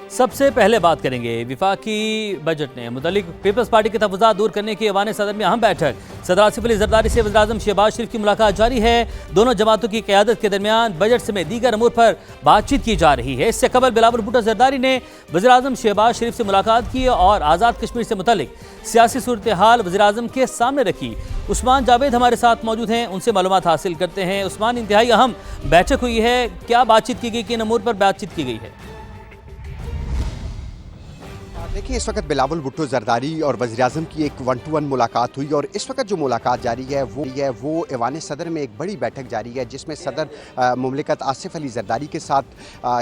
सबसे पहले बात करेंगे विफाकी बजट ने मुतालिक पीपल्स पार्टी के तहफ़्फ़ुज़ात दूर करने की ऐवान सदर में अहम बैठक। सदर आसिफ अली ज़रदारी से वज़ीर-ए-आज़म शहबाज शरीफ की मुलाकात जारी है। दोनों जमातों की क़यादत के दरमियान बजट समेत दीगर अमूर पर बातचीत की जा रही है। इससे कबल बिलावल भुट्टो ज़रदारी ने वज़ीर-ए-आज़म शहबाज शरीफ से मुलाकात की और आज़ाद कश्मीर से मुतालिक सियासी सूरत हाल वज़ीर-ए-आज़म के सामने रखी। उस्मान जावेद हमारे साथ मौजूद हैं, उनसे मालूमात हासिल करते हैं। उस्मान, इंतहाई अहम बैठक हुई है, क्या बातचीत की गई, किन अमूर पर बातचीत की गई है? देखिए, इस वक्त बिलावल भुट्टो ज़रदारी और वज़ीर-ए-आज़म की एक 1-to-1 मुलाकात हुई और इस वक्त जो मुलाकात जारी है वो ऐवान सदर में एक बड़ी बैठक जारी है, जिसमें सदर मुमलिकत आसिफ अली ज़रदारी के साथ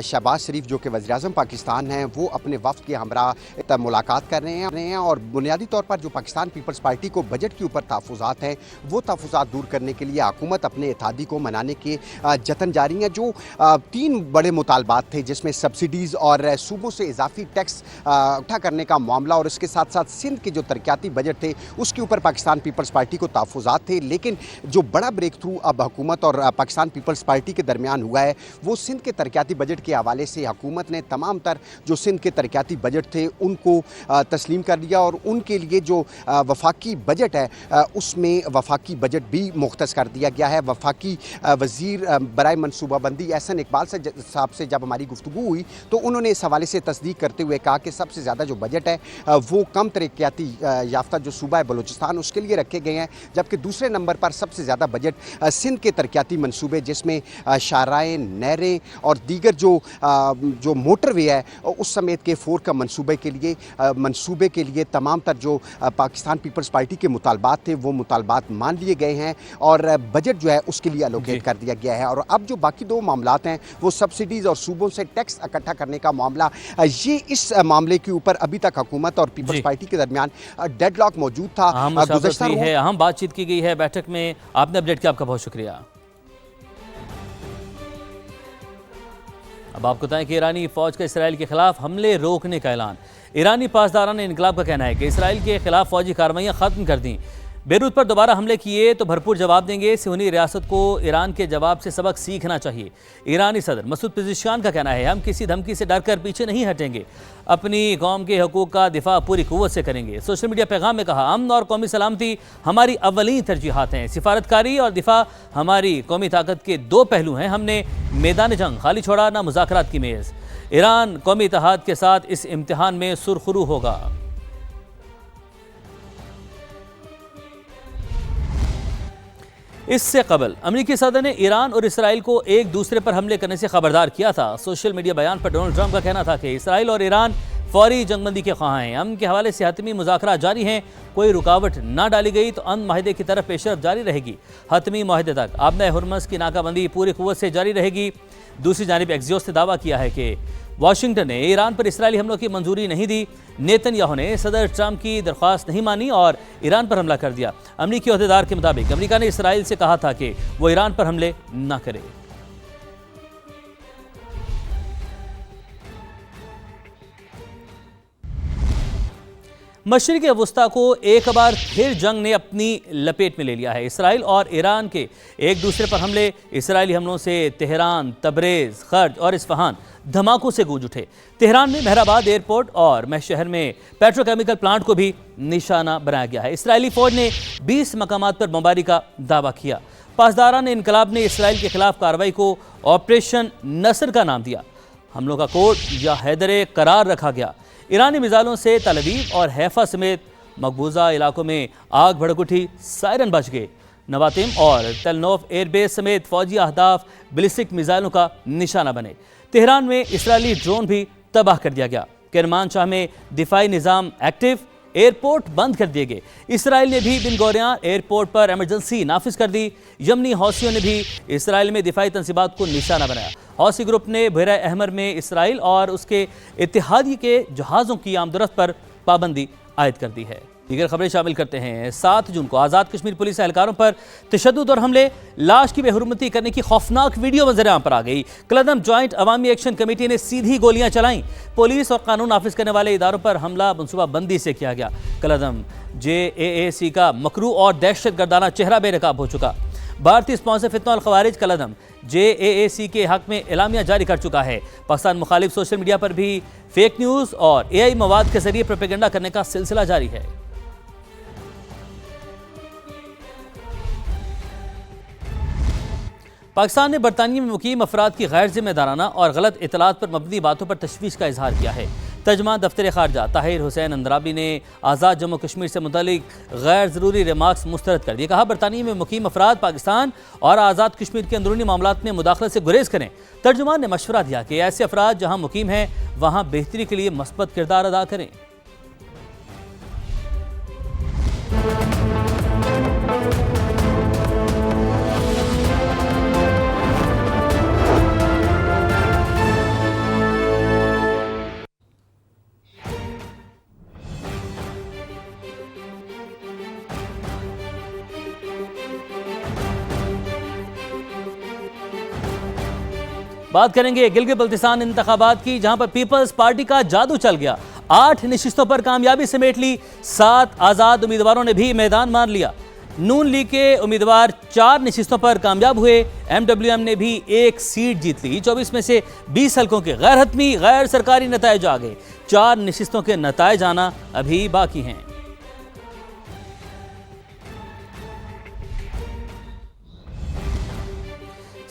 शहबाज शरीफ जो कि वज़ीर-ए-आज़म पाकिस्तान हैं, वो अपने वफ़द के हमरा मुलाकात कर रहे हैं और बुनियादी तौर पर जो पाकिस्तान पीपल्स पार्टी को बजट के ऊपर तहफ़्फ़ुज़ात हैं, वो तहफ़्फ़ुज़ात दूर करने के लिए हुकूमत अपने इत्तेहादी को मनाने के जतन जारी हैं। जो 3 बड़े मुतालबात थे, जिसमें सब्सिडीज़ और सूबों से इजाफी टैक्स उठा करने का मामला और इसके साथ साथ सिंध के जो तरक्याती बजट थे उसके ऊपर पाकिस्तान पीपल्स पार्टी को तहफ़्फ़ुज़ात थे। लेकिन जो बड़ा ब्रेक थ्रू अब हुकूमत और पाकिस्तान पीपल्स पार्टी के दरमियान हुआ है, वो सिंध के तरक्याती बजट के हवाले से हुकूमत ने तमाम तर जो सिंध के तरक्याती बजट थे उनको तस्लीम कर दिया और उनके लिए जो वफाकी बजट है उसमें वफाकी बजट भी मुख्तस कर दिया गया है। वफाकी वज़ीर बराए मनसूबाबंदी एहसन इकबाल साहब से जब हमारी गुफ्तगू हुई तो उन्होंने इस हवाले से तस्दीक करते हुए कहा कि सबसे ज़्यादा जो बजट है वो कम तरक्याती याफ्ता जो सूबा है बलूचिस्तान उसके लिए रखे गए हैं, जबकि दूसरे नंबर पर सबसे ज़्यादा बजट सिंध के तरक्याती मनसूबे जिसमें शाहराएँ, नहरें और दीगर जो मोटरवे है उस समेत के 4 का मनसूबे के लिए तमाम तर जो पाकिस्तान पीपल्स पार्टी के मुतालबात थे वो मुतालबात मान लिए गए हैं और बजट जो है उसके लिए एलोकेट कर दिया गया है। और अब जो बाकी 2 मामलात हैं वो सब्सिडीज़ और सूबों से टैक्स इकट्ठा करने का मामला, ये इस मामले के ऊपर अभी तक हुकूमत और पीपल्स पार्टी के दरमियान डेडलॉक मौजूद था। अहम बातचीत की गई है बैठक में, आपने अपडेट किया, आपका बहुत शुक्रिया। अब आपको बताएं कि ईरानी फौज का इसराइल के खिलाफ हमले रोकने का ऐलान। ईरानी पासदारान इनकलाब का कहना है कि इसराइल के खिलाफ फौजी कार्रवाइयां खत्म कर दी, बेरूत पर दोबारा हमले किए तो भरपूर जवाब देंगे। सिहूनी रियासत को ईरान के जवाब से सबक सीखना चाहिए। ईरानी सदर मसूद पेज़ेश्कियान का कहना है, हम किसी धमकी से डरकर पीछे नहीं हटेंगे, अपनी कौम के हकूक़ का दिफा पूरी कुव्वत से करेंगे। सोशल मीडिया पैगाम में कहा, अमन और कौमी सलामती हमारी अव्वलीन तरजीहात हैं, सिफारतकारी और दिफा हमारी कौमी ताकत के 2 पहलू हैं। हमने मैदान जंग खाली छोड़ा, ना मुज़ाकरात की मेज़। ईरान कौमी इत्तेहाद के साथ इस इम्तिहान में सुरखरू होगा। इससे कबल अमेरिकी सदर ने ईरान और इसराइल को एक दूसरे पर हमले करने से खबरदार किया था। सोशल मीडिया बयान पर डोनाल्ड ट्रंप का कहना था कि इसराइल और ईरान फौरी जंगबंदी के ख्वाह हैं। अमन के हवाले से हतमी मुज़ाकरात जारी हैं, कोई रुकावट ना डाली गई तो अमन माहिदे की तरफ पेशरफ जारी रहेगी। हतमी माहिदे तक आबना हुर्मस की नाकाबंदी पूरी कुव्वत से जारी रहेगी। दूसरी जानिब एक्सियोस ने दावा किया है कि वाशिंगटन ने ईरान पर इसराइली हमलों की मंजूरी नहीं दी। नेतन्याहू ने सदर ट्रंप की दरख्वास्त नहीं मानी और ईरान पर हमला कर दिया। अमरीकी अहदेदार के मुताबिक अमेरिका ने इसराइल से कहा था कि वो ईरान पर हमले न करे। मशरिक़ वस्ता को एक बार फिर जंग ने अपनी लपेट में ले लिया है। इसराइल और ईरान के एक दूसरे पर हमले, इसराइली हमलों से तेहरान, तबरेज़, खर्ज और इस्फहान धमाकों से गूंज उठे। तेहरान में मेहराबाद एयरपोर्ट और मह शहर में पेट्रोकेमिकल प्लांट को भी निशाना बनाया गया है। इसराइली फौज ने 20 मकामात पर बमबारी का दावा किया। पासदारान इनकलाब ने इसराइल के खिलाफ कार्रवाई को ऑपरेशन नसर का नाम दिया। हमलों का कोड या हैदर करार रखा गया। ईरानी मिसाइलों से तल अवीव और हैफा समेत मकबूजा इलाकों में आग भड़क उठी, सायरन बज गए। नवातिम और तेलनोफ एयरबेस समेत फौजी अहदाफ बैलिस्टिक मिसाइलों का निशाना बने। तेहरान में इसराइली ड्रोन भी तबाह कर दिया गया। किरमानशाह में दिफाई निज़ाम एक्टिव, एयरपोर्ट बंद कर दिए गए। इसराइल ने भी बिन गोरियां एयरपोर्ट पर इमरजेंसी नाफिज कर दी। यमनी हौसियों ने भी इसराइल में दिफाई तंसीबात को निशाना बनाया। हौसी ग्रुप ने बहरा अहमर में इसराइल और उसके इत्तेहादी के जहाज़ों की आमदरफ्त पर पाबंदी आयद कर दी है। दीगर खबरें शामिल करते हैं। 7 जून को आज़ाद कश्मीर पुलिस एहलकारों पर तशद्दुद और हमले, लाश की बेहुरमती करने की खौफनाक वीडियो मंजर-ए-आम पर आ गई। कलदम जॉइंट अवामी एक्शन कमेटी ने सीधी गोलियां चलाई। पुलिस और कानून नाफिज करने वाले इदारों पर हमला मनसूबाबंदी से किया गया। कलदम JAAC का मकरू और दहशत गर्दाना चेहरा बेनकाब हो चुका। भारतीय स्पॉन्सर फितना अल खवारिज कलदम JAAC के हक में एलामिया जारी कर चुका है। पाकिस्तान मुखालिफ सोशल मीडिया पर भी फेक न्यूज़ और AI मवाद के जरिए प्रोपेगेंडा करने का सिलसिला जारी है। पाकिस्तान ने बरतानिया में मुकीम अफराद की गैर जिम्मेदाराना और गलत इतलात पर मबनी बातों पर तशवीश का इजहार किया है। तर्जमान दफ्तर खारजा ताहिर हुसैन अंद्राबी ने आज़ाद जम्मू कश्मीर से मुतालिक गैर ज़रूरी रिमार्क्स मुस्तरद कर दिए। कहा, बरतानिया में मुकीम अफराद पाकिस्तान और आज़ाद कश्मीर के अंदरूनी मामलात में मुदाखलत से गुरेज करें। तर्जुमान ने मशवरा दिया कि ऐसे अफराद जहाँ मुकीम हैं वहाँ बेहतरी के लिए मस्बत किरदार अदा करें। बात करेंगे गिलगित बल्तिस्तान इंतखाबात की, जहां पर पीपल्स पार्टी का जादू चल गया। 8 नशिस्तों पर कामयाबी समेट ली। 7 आज़ाद उम्मीदवारों ने भी मैदान मार लिया। नून लीग के उम्मीदवार 4 नशिस्तों पर कामयाब हुए। MWM ने भी 1 सीट जीत ली। 24 में से 20 हल्कों के गैर हतमी गैर सरकारी नतायज आ गए। 4 नशिस्तों के नतायज आना अभी बाकी हैं।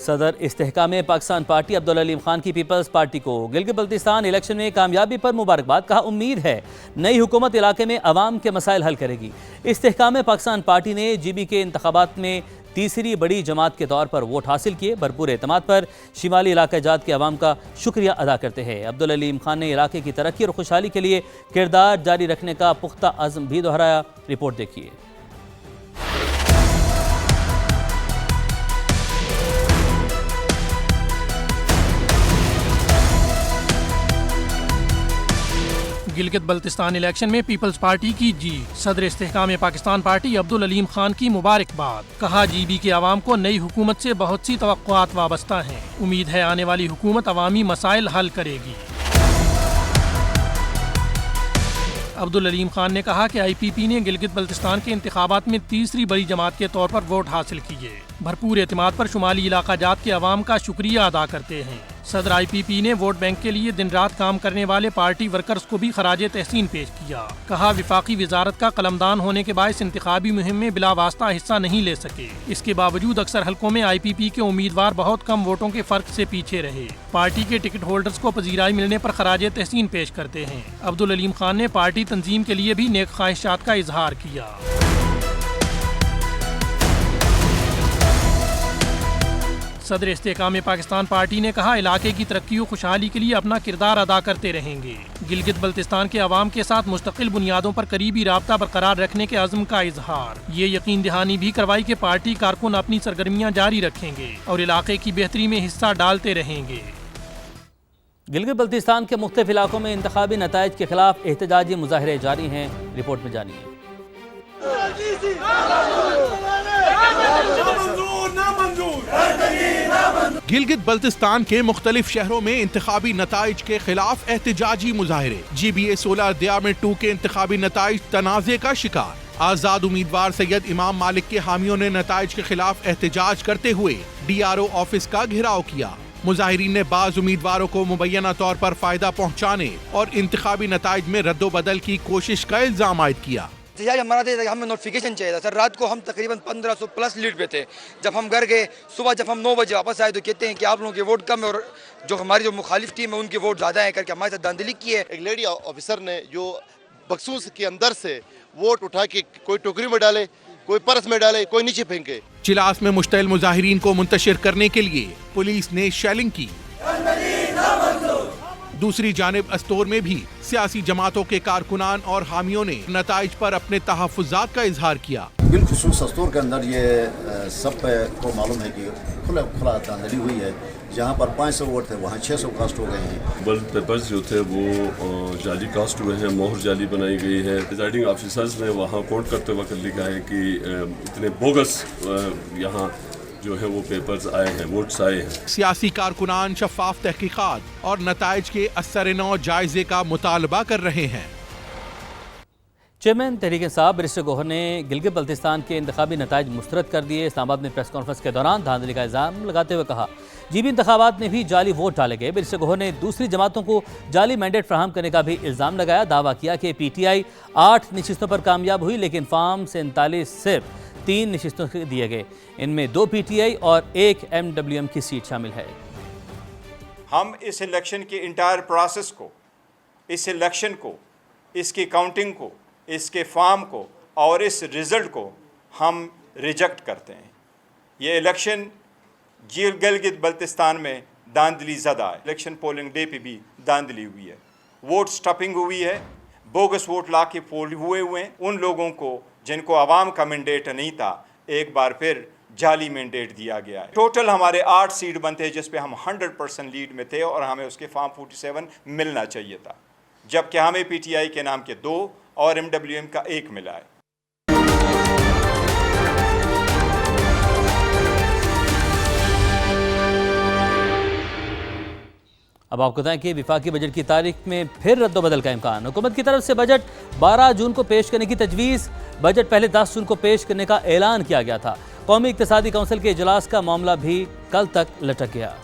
सदर इस्तेहकाम पाकिस्तान पार्टी अब्दुल अलीम खान की पीपल्स पार्टी को गिलगित बल्तिस्तान इलेक्शन में कामयाबी पर मुबारकबाद। कहा, उम्मीद है नई हुकूमत इलाके में अवाम के मसाइल हल करेगी। इस्तेहकाम पाकिस्तान पार्टी ने GB के इंतखाबात में तीसरी बड़ी जमात के तौर पर वोट हासिल किए। भरपूर एतमाद पर शिमाली इलाका जात के अवाम का शुक्रिया अदा करते हैं। अब्दुल अलीम खान ने इलाके की तरक्की और खुशहाली के लिए किरदार जारी रखने का पुख्ता अज़्म भी दोहराया। रिपोर्ट देखिए। गिलगित बल्तिस्तान इलेक्शन में पीपल्स पार्टी की जीत। सदर इस्तेहकाम पाकिस्तान पार्टी अब्दुल अलीम खान की मुबारकबाद। कहा, GB के आवाम को नई हुकूमत से बहुत सी तवक्कुआत वाबस्ता हैं। उम्मीद है आने वाली हुकूमत अवामी मसाइल हल करेगी। अब्दुल अलीम खान ने कहा कि IPP ने गिलगित बल्तिस्तान के इंतखाबात में तीसरी बड़ी जमात के तौर पर वोट हासिल किए। भरपूर एतमाद पर शुमाली इलाका जात के अवाम का शुक्रिया अदा करते हैं। सदर IPP ने वोट बैंक के लिए दिन रात काम करने वाले पार्टी वर्कर्स को भी खराज तहसीन पेश किया। कहा, विफाकी वजारत का कलमदान होने के बायस इंतखाबी मुहिम में बिला वास्ता हिस्सा नहीं ले सके। इसके बावजूद अक्सर हल्कों में IPP के उम्मीदवार बहुत कम वोटों के फर्क से पीछे रहे। पार्टी के टिकट होल्डर्स को पजीराई मिलने पर खराज तहसीन पेश करते हैं। अब्दुल अलीम खान ने पार्टी तंजीम के लिए भी नेक ख्वाहिशात का इजहार किया। सदर इस्तेहकाम पाकिस्तान पार्टी ने कहा, इलाके की तरक्की और खुशहाली के लिए अपना किरदार अदा करते रहेंगे। गिलगित बल्तिस्तान के अवाम के साथ मुस्तकिल बुनियादों पर करीबी राब्ता बरकरार रखने के अज़्म का इजहार। ये यकीन दहानी भी करवाई कि पार्टी कारकुन अपनी सरगर्मियां जारी रखेंगे और इलाके की बेहतरी में हिस्सा डालते रहेंगे। गिलगित बल्तिस्तान के मुख्तलिफ इलाकों में इंतखाबी नताइज के खिलाफ एहतजाजी मुजाहरे जारी हैं। रिपोर्ट में जानिए। गिलगित बल्तिस्तान के मुख्तलिफ शहरों में इंतखाबी नताइज के खिलाफ एहतजाजी मुजाहरे। GBA 16 दियामेट 2 के इंतखाबी नताइज तनाज़े का शिकार। आजाद उम्मीदवार सैयद इमाम मालिक के हामियों ने नताइज के खिलाफ एहतजाज करते हुए DRO ऑफिस का घेराव किया। मुजाहिरीन ने बाज उम्मीदवारों को मुबैना तौर पर फायदा पहुँचाने और इंतखाबी नताइज में रद्दोबदल की कोशिश का इल्जाम आयद किया। हमारा हमें नोटिफिकेशन चाहिए था सर। रात को हम तकरीबन 1500 प्लस लीड पे थे। जब हम घर गए, सुबह जब हम 9 बजे वापस आए तो कहते हैं कि आप लोगों के वोट कम है और जो हमारी जो मुखालिफ टीम है उनके वोट ज़्यादा है करके हमारे साथ धांधली की है। एक लेडी ऑफिसर ने जो बक्सूस के अंदर से वोट उठा के कोई टोकरी में डाले, कोई पर्स में डाले, कोई नीचे फेंके। चिलास में मुश्तइल मुजाहिरीन को मुंतशिर करने के लिए पुलिस ने शेलिंग की। दूसरी जानिब अस्तोर में भी सियासी जमातों के कारकुनान और हामियों ने नताइज पर अपने तहफ़्फ़ुज़ात का इजहार किया। बिलखुसूस अस्तोर के अंदर ये सब को मालूम है कि खुला धांधली हुई है। जहाँ पर 500 वोट थे वहाँ 600 कास्ट हो गए हैं। बल्क पेपर्स जो थे वो जाली कास्ट हुए हैं, मोहर जाली बनाई गई है। प्रिजाइडिंग ऑफिसर्स ने वहाँ काउंट करते वक्त लिखा है कि इतने बोगस यहाँ जो है वो पेपर्स आए हैं, वोट्स आए हैं। सियासी कारकुनान शफाफ तहकीकात और नताइज के असर-ए-नौ जायजे का मुतालबा कर रहे हैं। चेयरमैन तहरीक इंसाफ बैरिस्टर गौहर ने गिलगित बल्तिस्तान के इंतखाबी नताइज मुस्तरद कर दिए। इस्लामाबाद में प्रेस कॉन्फ्रेंस के दौरान धांधली का इल्ज़ाम लगाते हुए कहा जीबी इंतखाबात में भी जाली वोट डाले गए। बैरिस्टर गौहर ने दूसरी जमातों को जाली मैंडेट फराहम करने का भी इल्ज़ाम लगाया। दावा किया कि PTI 8 नशिस्तों पर कामयाब हुई, लेकिन फार्म 47 सिर्फ 3 नशिस्तों के दिए गए। इनमें 2 PTI और 1 MWM की सीट शामिल है। हम इस इलेक्शन के इंटायर प्रोसेस को, इस इलेक्शन को, इसकी काउंटिंग को, इसके फार्म को और इस रिज़ल्ट को हम रिजेक्ट करते हैं। ये इलेक्शन गिलगित बल्तिस्तान में धांधली ज़दा है। इलेक्शन पोलिंग डे पे भी धांधली हुई है, वोट स्टफिंग हुई है, बोगस वोट ला के पोल हुए हैं। उन लोगों को जिनको आवाम का मैंडेट नहीं था, एक बार फिर जाली मैंडेट दिया गया है। टोटल हमारे 8 सीट बनते हैं जिस पे हम 100% लीड में थे और हमें उसके फार्म 47 मिलना चाहिए था, जबकि हमें PTI के नाम के 2 और MWM का 1 मिला है। अब आपको बताएं कि विफाकी बजट की तारीख में फिर रद्दोबदल का इम्कान। हुकूमत की तरफ से बजट 12 जून को पेश करने की तजवीज़। बजट पहले 10 जून को पेश करने का ऐलान किया गया था। कौमी इक्तिसादी काउंसिल के इजलास का मामला भी कल तक लटक गया।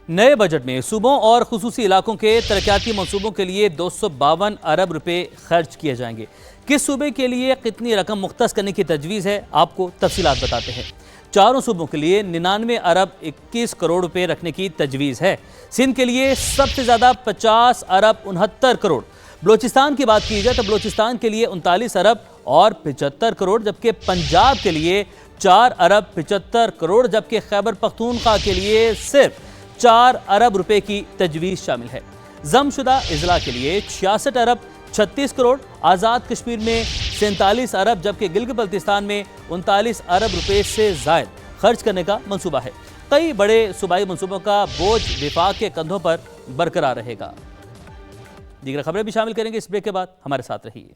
नए बजट में सूबों और खुसूसी इलाकों के तरक्याती मंसूबों के लिए 252 अरब रुपए खर्च किए जाएंगे। किस सूबे के लिए कितनी रकम मुख्तस करने की तजवीज़ है, आपको तफसीलात बताते हैं। चारों सूबों के लिए 99 अरब 21 करोड़ रुपए रखने की तजवीज़ है। सिंध के लिए सबसे ज़्यादा 50 अरब 69 करोड़। बलोचिस्तान की बात की जाए तो बलोचिस्तान के लिए 39 अरब और 75 करोड़, जबकि पंजाब के लिए 4 अरब 75 करोड़, जबकि खैबर पख्तूनख्वा के लिए सिर्फ 4 अरब रुपए की तजवीज़ शामिल है। जमशुदा इजला के लिए 66 अरब 36 करोड़, आज़ाद कश्मीर में 47 अरब, जबकि गिलगित बल्तिस्तान में 39 अरब रुपए से ज़ायद खर्च करने का मंसूबा है। कई बड़े सूबाई मंसूबों का बोझ विफाक के कंधों पर बरकरार रहेगा। दीगर खबरें भी शामिल करेंगे इस ब्रेक के बाद, हमारे साथ रहिए।